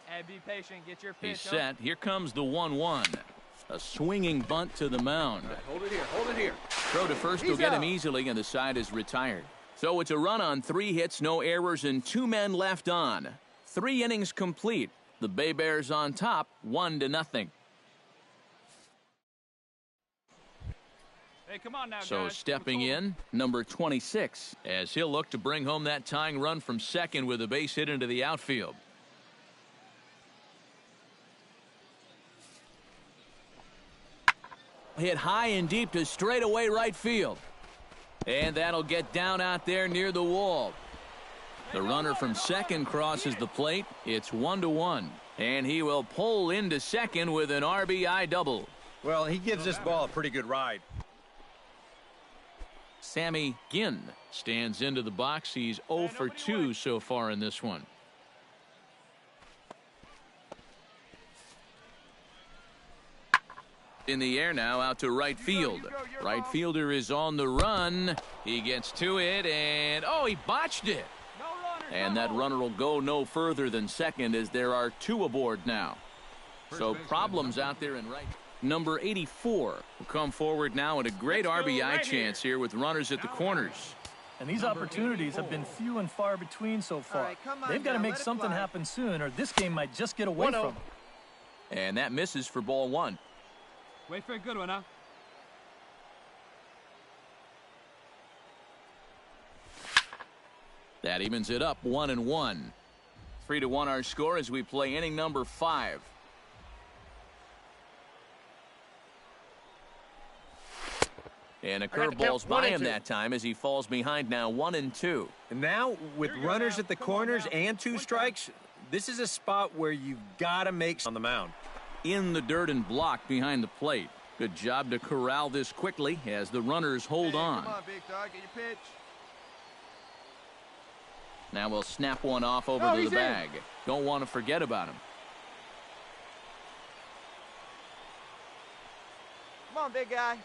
Hey, be patient. Get your pitch. He's set. Here comes the 1-1. A swinging bunt to the mound. Right, hold it here. Hold it here. Throw to first will get him easily, and the side is retired. So it's a run on 3 hits, no errors, and 2 men left on. 3 innings complete. The Bay Bears on top, 1-0. Hey, come on now, So guys. stepping in, number 26, as he'll look to bring home that tying run from second with a base hit into the outfield. Hit high and deep to straightaway right field. And that'll get down out there near the wall. The runner from second crosses the plate. It's 1-1. And he will pull into second with an RBI double. Well, he gives this ball a pretty good ride. Sammy Ginn stands into the box. He's 0 for 2 so far in this one. In the air now, out to right field. Right fielder is on the run. He gets to it, and oh, he botched it. And that runner will go no further than second, as there are 2 aboard now. So problems out there in right. Number 84 will come forward now, and a great RBI chance here with runners at the corners. And these opportunities have been few and far between so far. They've got to make something happen soon, or this game might just get away from them. And that misses for ball 1. Wait for a good one now. That evens it up 1-1. 3-1 our score as we play inning number 5. And a curveball's by him that time as he falls behind now 1-2. And now with runners at the corners and 2 strikes, this is a spot where you've got to make on the mound. In the dirt and blocked behind the plate. Good job to corral this quickly as the runners hold on. Come on, big dog, get your pitch. Now we'll snap one off over to the bag. Don't want to forget about him. Come on, big guy.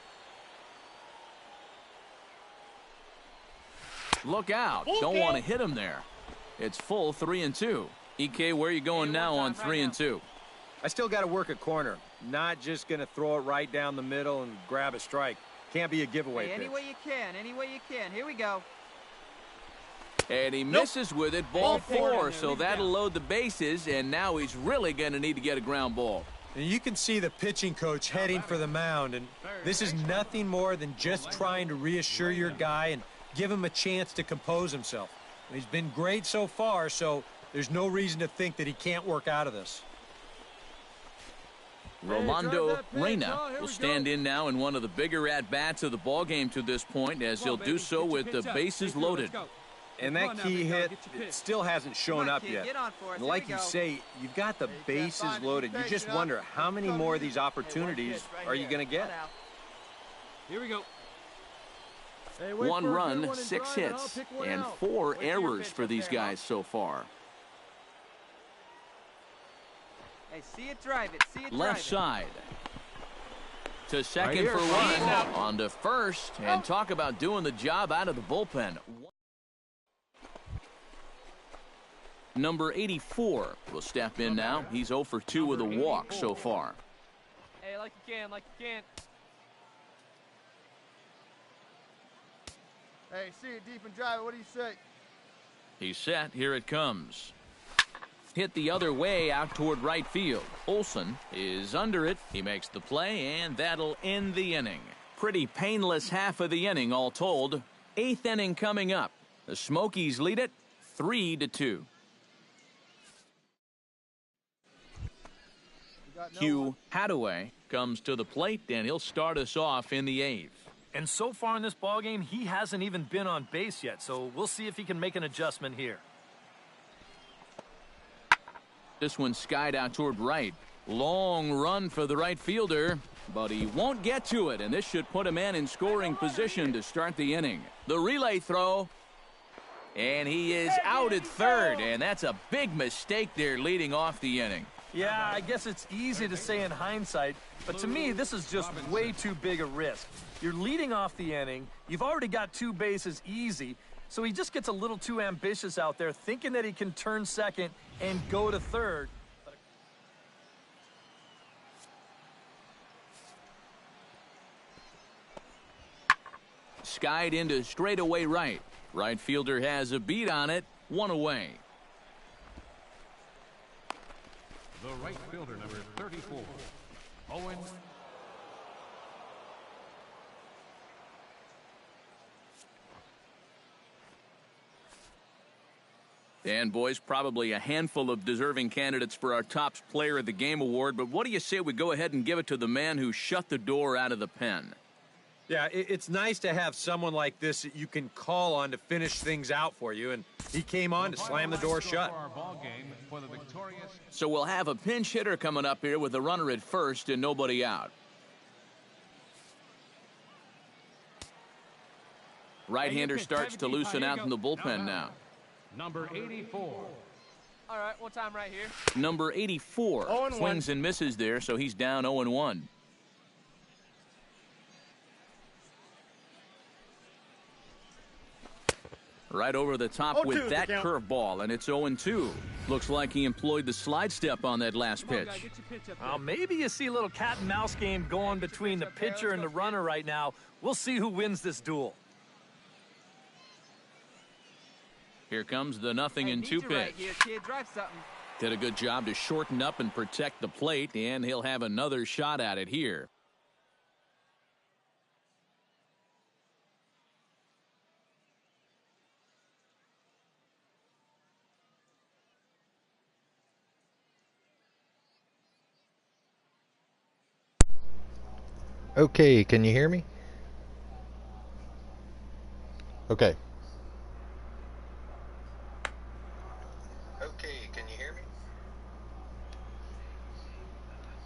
Look out. Don't want to hit him there. It's full 3-2. EK, where are you going now on 3-2? I still got to work a corner. Not just going to throw it right down the middle and grab a strike. Can't be a giveaway pitch. Any way you can. Any way you can. Here we go. And he misses with it. Ball 4. So that'll load the bases. And now he's really going to need to get a ground ball. And you can see the pitching coach heading for the mound. And this is nothing more than just trying to reassure your guy and give him a chance to compose himself. He's been great so far, so there's no reason to think that he can't work out of this. Romando Reyna will stand in now in one of the bigger at-bats of the ballgame to this point, as he'll do so with the bases loaded. And that key hit, it still hasn't shown up yet. And like you say, you've got the bases loaded. You just wonder how many more of these opportunities are you going to get? Here we go. 1 run, 6 hits, and 4 errors for these guys so far. Hey, see it, drive it. See it, Left side. To second for 1. On to first. And talk about doing the job out of the bullpen. Number 84 will step in now. He's 0 for 2 with a walk so far. Hey, like you can, like you can. Hey, see it deep and drive it. What do you say? He's set. Here it comes. Hit the other way out toward right field. Olson is under it. He makes the play, and that'll end the inning. Pretty painless half of the inning, all told. 8th inning coming up. The Smokies lead it 3-2. Hugh Hadaway comes to the plate, and he'll start us off in the 8th. And so far in this ballgame, he hasn't even been on base yet, so we'll see if he can make an adjustment here. This one skied out toward right. Long run for the right fielder, but he won't get to it, and this should put a man in scoring position to start the inning. The relay throw, and he is out at third, and that's a big mistake there leading off the inning. Yeah, I guess it's easy to say in hindsight, but to me, this is just way too big a risk. You're leading off the inning. You've already got 2 bases easy, so he just gets a little too ambitious out there, thinking that he can turn second and go to third. skied into straightaway right. Right fielder has a beat on it. 1 away. The right fielder, number 34, Owen. And, boys, probably a handful of deserving candidates for our top player of the game award, but what do you say we go ahead and give it to the man who shut the door out of the pen? Yeah, it's nice to have someone like this that you can call on to finish things out for you, and he came on to slam the door shut. So we'll have a pinch hitter coming up here with a runner at first and nobody out. Right-hander starts to loosen out in the bullpen now. Number 84. All right, one time right here. Number 84 swings and misses there, so he's down 0-1. Right over the top with that curveball, and it's 0-2. Looks like he employed the slide step on that last pitch. Maybe you see a little cat and mouse game going between the pitcher and the runner right now. We'll see who wins this duel. Here comes the 0-2 pitch. Right here, kid. Drive something. Did a good job to shorten up and protect the plate, and he'll have another shot at it here. Okay, can you hear me? Okay. Okay, can you hear me?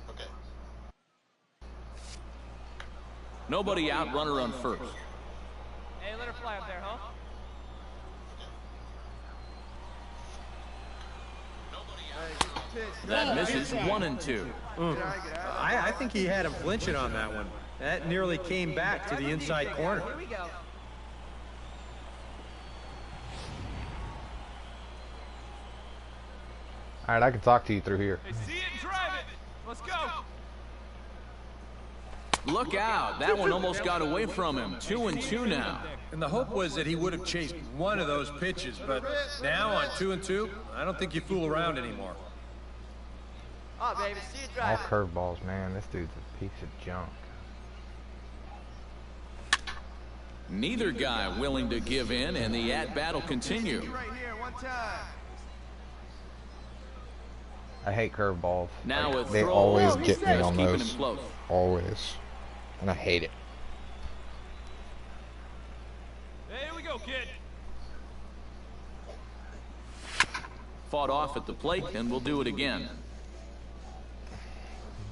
Okay. Nobody out, runner on first. Hey, let her fly up there, huh? That misses 1-2. I think he had him flinching on that one. That nearly came back to the inside corner. Here we go. All right, I can talk to you through here. Hey, see it and drive it. Let's go. Look out. That one almost got away from him. 2-2 now. And the hope was that he would have chased one of those pitches, but now on 2-2, I don't think you fool around anymore. Oh, baby, see it All drive. curveballs, man. This dude's a piece of junk. Neither guy willing to give in, and the at-bat will continue. Right here, one time. I hate curveballs. Now Like, a they throw. always Just get me on keeping those. him close. Always. And I hate it. Hey, here we go, kid. Fought off at the plate, and we'll do it again.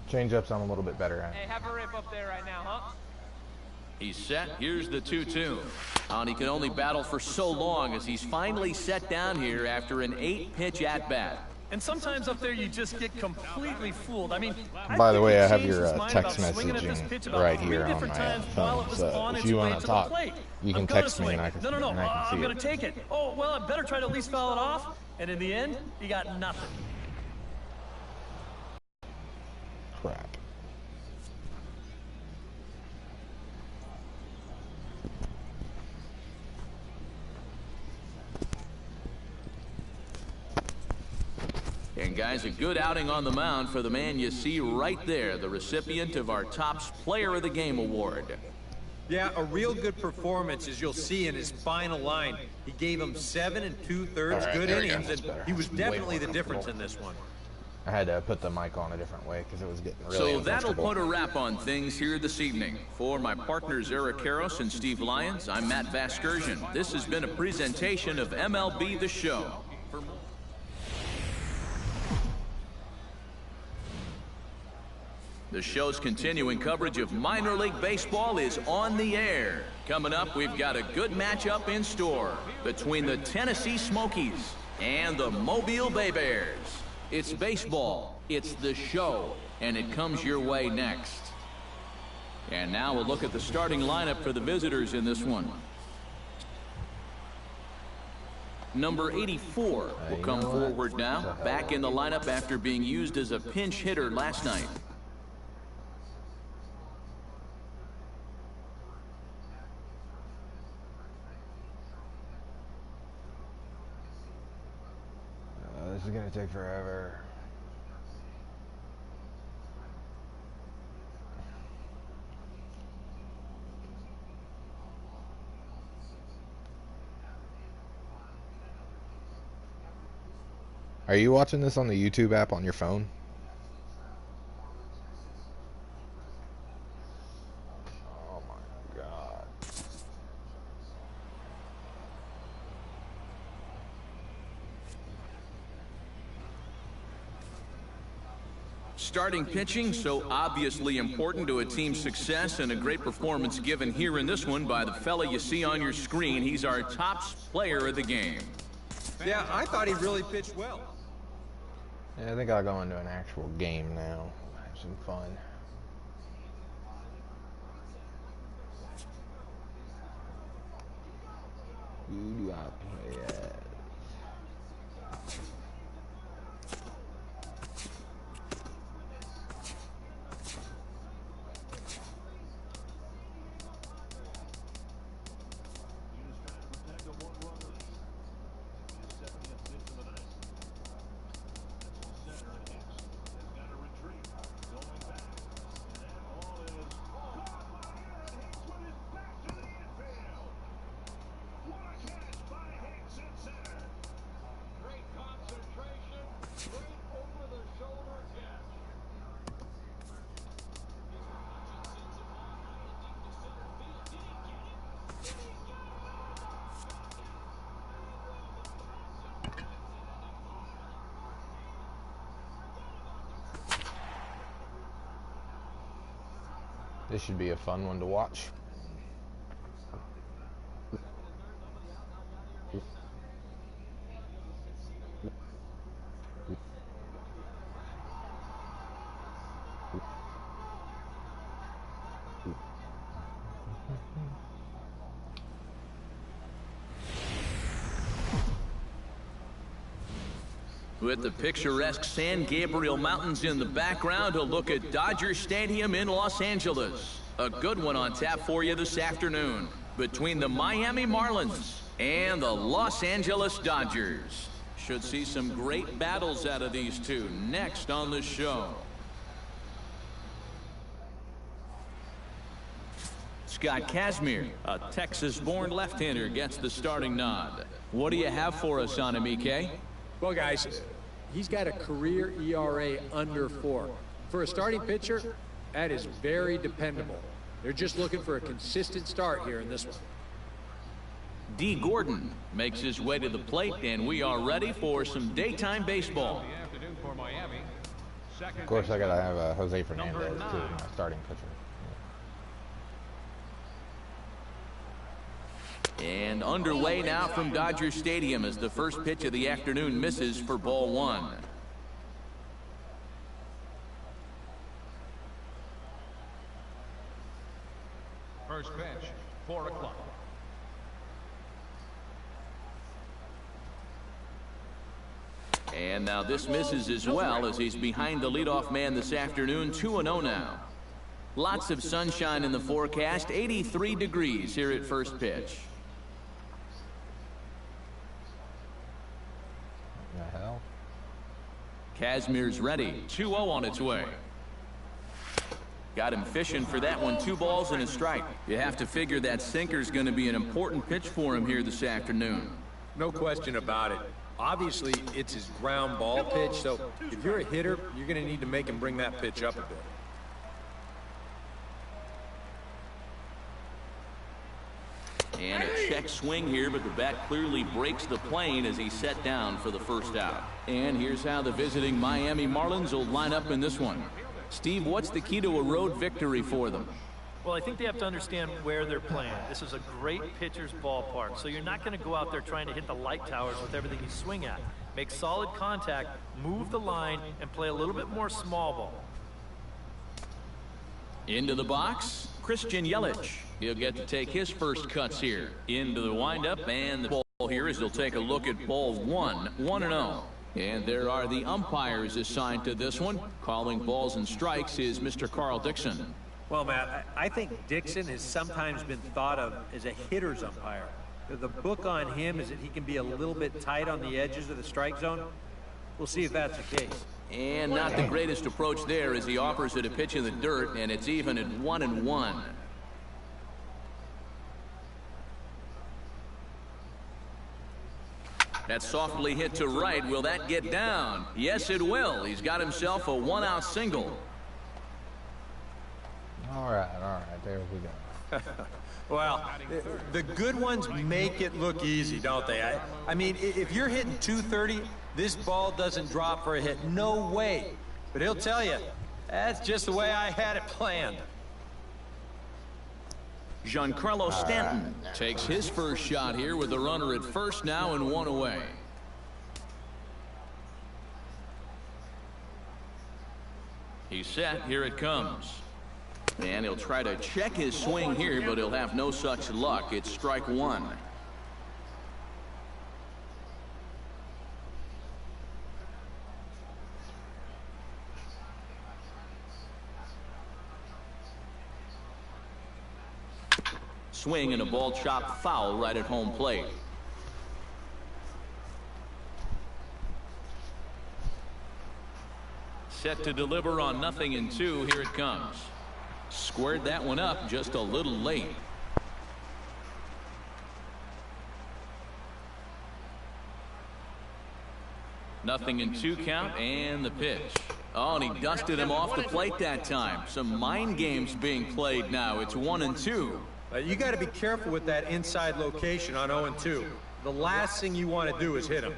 Change-ups I'm a little bit better at. Hey, have a rip up there right now, huh? He's set. Here's the 2-2. And he can only battle for so long as he's finally set down here after an 8-pitch at-bat. And sometimes up there you just get completely fooled. I mean, By the way, I have changed your his mind text about swinging at this messaging pitch about right 3 here on different my times while it phone. was So on if its you way want to to the talk, plate. you I'm can gonna text me and swing. I can, No, and I can see I'm it. going to take it. Oh, well, I better try to at least foul it off. And in the end, you got nothing. Crap. And guys, a good outing on the mound for the man you see right there, the recipient of our Topps Player of the Game award. Yeah, a real good performance, as you'll see in his final line. He gave him 7 2/3 All right, good there we go. innings, That's and better. he was Way definitely more the difference in comfortable. this one. I had to put the mic on a different way because it was getting really So that'll uncomfortable. put a wrap on things here this evening. For my partners Eric Karros and Steve Lyons, I'm Matt Vasgersian. This has been a presentation of MLB The Show. The show's continuing coverage of minor league baseball is on the air. Coming up, we've got a good matchup in store between the Tennessee Smokies and the Mobile Bay Bears. It's baseball, it's the show, and it comes your way next. And now we'll look at the starting lineup for the visitors in this one. Number 84 will come forward now, back in the lineup after being used as a pinch hitter last night. is gonna take forever. Are you watching this on the YouTube app on your phone? Oh my God. Starting pitching, so obviously important to a team's success, and a great performance given here in this one by the fella you see on your screen. He's our top player of the game. Yeah, I thought he really pitched well. Yeah, I think I'll go into an actual game now. Have some fun. Who do I play as? This should be a fun one to watch. With the picturesque San Gabriel Mountains in the background, a look at Dodger Stadium in Los Angeles. A good one on tap for you this afternoon between the Miami Marlins and the Los Angeles Dodgers. Should see some great battles out of these two next on the show. Scott Kazmir, a Texas-born left-hander, gets the starting nod. What do you have for us on him, EK? Well, guys, he's got a career ERA under 4. For a starting pitcher, that is very dependable. They're just looking for a consistent start here in this one. D. Gordon makes his way to the plate, and we are ready for some daytime baseball. Of course, I gotta have Jose Fernandez too, my starting pitcher. And underway now from Dodger Stadium as the first pitch of the afternoon misses for ball 1. First pitch, 4 o'clock. And now this misses as well as he's behind the leadoff man this afternoon, 2-0 now. Lots of sunshine in the forecast, 83 degrees here at first pitch. What the hell? Kazmir's ready, 2-0 on its way. Got him fishing for that one, 2 balls and a strike. You have to figure that sinker's going to be an important pitch for him here this afternoon. No question about it. Obviously, it's his ground ball pitch, so if you're a hitter, you're going to need to make him bring that pitch up a bit. And a check swing here, but the bat clearly breaks the plane as he's set down for the first out. And here's how the visiting Miami Marlins will line up in this one. Steve, what's the key to a road victory for them? Well, I think they have to understand where they're playing. This is a great pitcher's ballpark, so you're not going to go out there trying to hit the light towers with everything you swing at. Make solid contact, move the line, and play a little bit more small ball. Into the box, Christian Yelich. He'll get to take his first cuts here. Into the windup, and the ball here is he'll take a look at ball 1, 1-0. And there are the umpires assigned to this one. Calling balls and strikes is Mr. Carl Dixon. Well, Matt, I think Dixon has sometimes been thought of as a hitter's umpire. The book on him is that he can be a little bit tight on the edges of the strike zone. We'll see if that's the case. And not the greatest approach there as he offers it a pitch in the dirt, and it's even at 1-1. That's softly hit to right. Will that get down? Yes, it will. He's got himself a one-out single. All right, there we go. Well, the good ones make it look easy, don't they? I mean, if you're hitting 230, this ball doesn't drop for a hit. No way. But he'll tell you, that's just the way I had it planned. Giancarlo Stanton takes his first shot here with the runner at first now and one away. He's set. Here it comes. And he'll try to check his swing here, but he'll have no such luck. It's strike one. Swing and a ball chopped foul right at home plate. Set to deliver on 0-2. Here it comes. Squared that one up just a little late. Nothing in 2 count and the pitch. Oh, and he dusted him off the plate that time. Some mind games being played now. It's 1-2. You got to be careful with that inside location on 0-2. The last thing you want to do is hit him.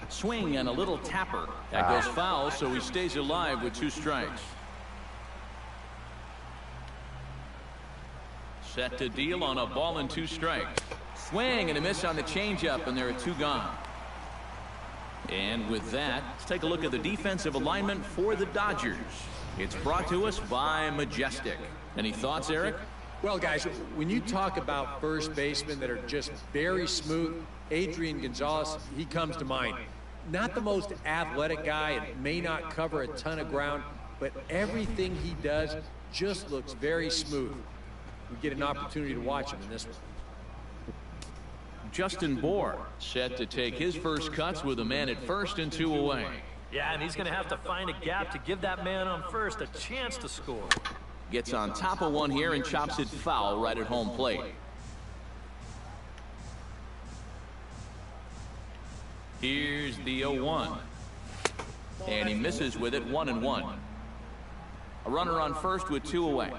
Swing and a little tapper. That goes foul, so he stays alive with 2 strikes. Set to deal on a ball and 2 strikes. Swing and a miss on the changeup, and there are 2 gone. And with that, let's take a look at the defensive alignment for the Dodgers. It's brought to us by Majestic. Any thoughts, Eric? Well, guys, when you talk about first basemen that are just very smooth, Adrian Gonzalez, he comes to mind. Not the most athletic guy and may not cover a ton of ground, but everything he does just looks very smooth. We get an opportunity to watch him in this one. Justin Bour set to take his first cuts with a man at first and 2 away. Yeah, and he's going to have to find a gap to give that man on first a chance to score. Gets on top of one here and chops it foul right at home plate. Here's the 0-1. And he misses with it, 1-1. A runner on first with 2 away.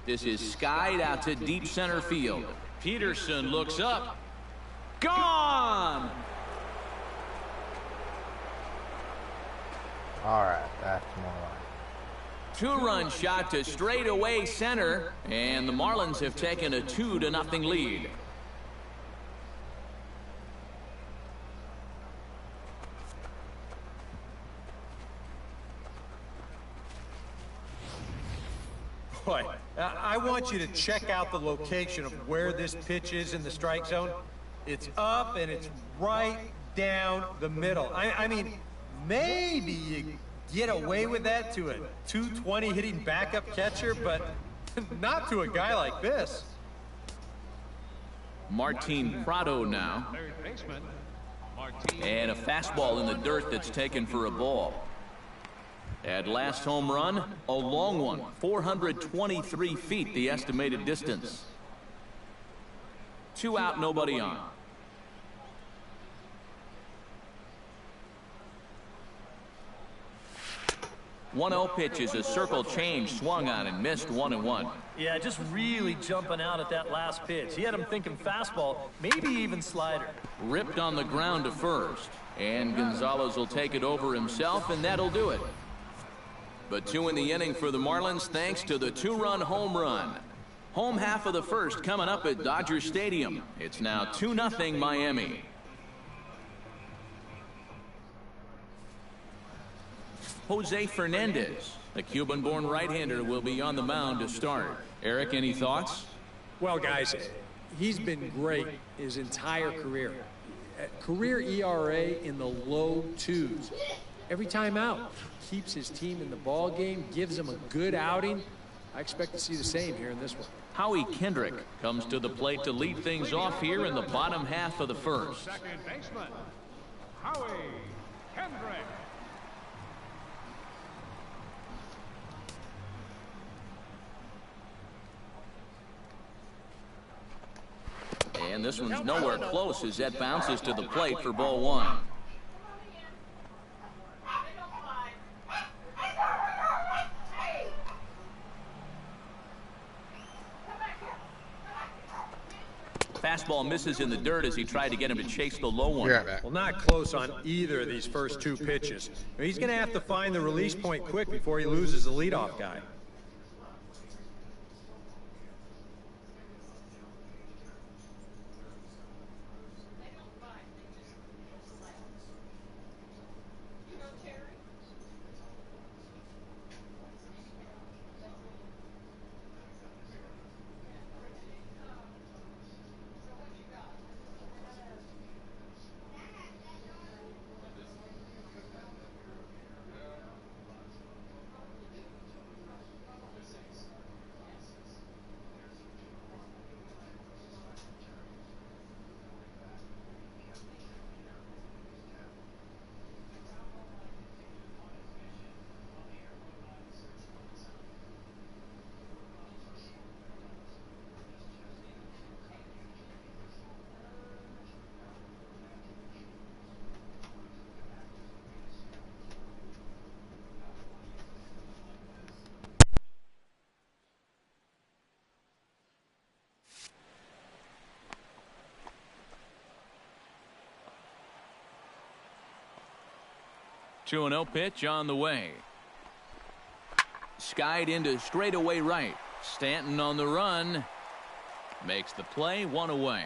This is skied out to deep center field. Peterson looks up. Gone! All right, that's more like. 2-run shot to straightaway center, and the Marlins have taken a 2-0 lead. Boy, I want you to check out the location of where this pitch is in the strike zone. It's up and it's right down the middle. I mean, maybe you get away with that to a 220 hitting backup catcher, but not to a guy like this. Martin Prado now. And a fastball in the dirt that's taken for a ball. At last home run, a long one, 423 feet, the estimated distance. 2 out, nobody on. One-0 pitch is a circle change, swung on and missed, 1-1. Yeah, just really jumping out at that last pitch. He had him thinking fastball, maybe even slider. Ripped on the ground to first, and Gonzalez will take it over himself, and that'll do it. But 2 in the inning for the Marlins thanks to the 2-run home run. Home half of the first coming up at Dodger Stadium. It's now 2-0 Miami. Jose Fernandez, the Cuban-born right-hander, will be on the mound to start. Eric, any thoughts? Well, guys, he's been great his entire career. Career ERA in the low 2s. every time out. Keeps his team in the ball game, gives them a good outing. I expect to see the same here in this one. Howie Kendrick comes to the plate to lead things off here in the bottom half of the first. Second baseman, Howie Kendrick. And this one's nowhere close as that bounces to the plate for ball one. Fastball misses in the dirt as he tried to get him to chase the low one. Well, not close on either of these first two pitches. He's going to have to find the release point quick before he loses the leadoff guy. Two 2-0 pitch on the way. Skied into straightaway right. Stanton on the run. Makes the play, one away.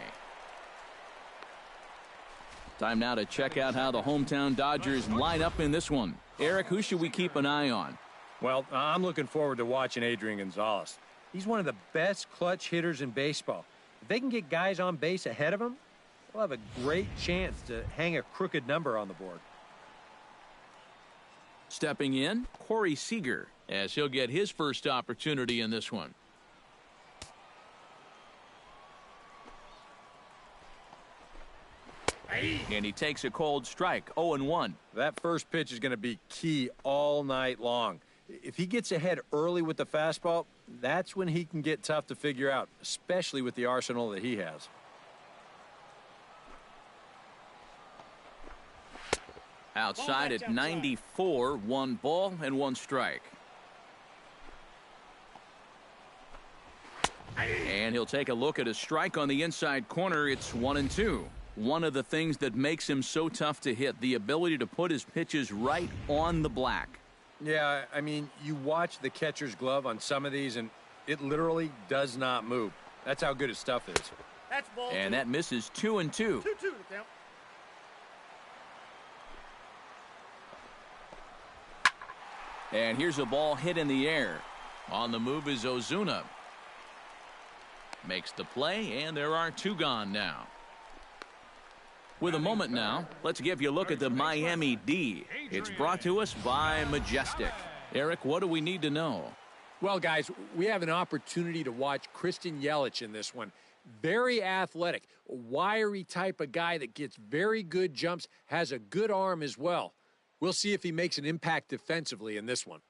Time now to check out how the hometown Dodgers line up in this one. Eric, who should we keep an eye on? Well, I'm looking forward to watching Adrian Gonzalez. He's one of the best clutch hitters in baseball. If they can get guys on base ahead of him, they'll have a great chance to hang a crooked number on the board. Stepping in, Corey Seager, as he'll get his first opportunity in this one. And he takes a cold strike, 0-1. That first pitch is going to be key all night long. If he gets ahead early with the fastball, that's when he can get tough to figure out, especially with the arsenal that he has. Outside at 94, 1 ball and 1 strike. And he'll take a look at a strike on the inside corner. It's 1-2. One of the things that makes him so tough to hit, the ability to put his pitches right on the black. Yeah, I mean, you watch the catcher's glove on some of these, and it literally does not move. That's how good his stuff is. That's ball and two. That misses 2-2. 2-2 to count. And here's a ball hit in the air. On the move is Ozuna. Makes the play, and there are 2 gone now. With a moment now, let's give you a look at the Miami D. It's brought to us by Majestic. Eric, what do we need to know? Well, guys, we have an opportunity to watch Christian Yelich in this one. Very athletic, a wiry type of guy that gets very good jumps, has a good arm as well. We'll see if he makes an impact defensively in this one.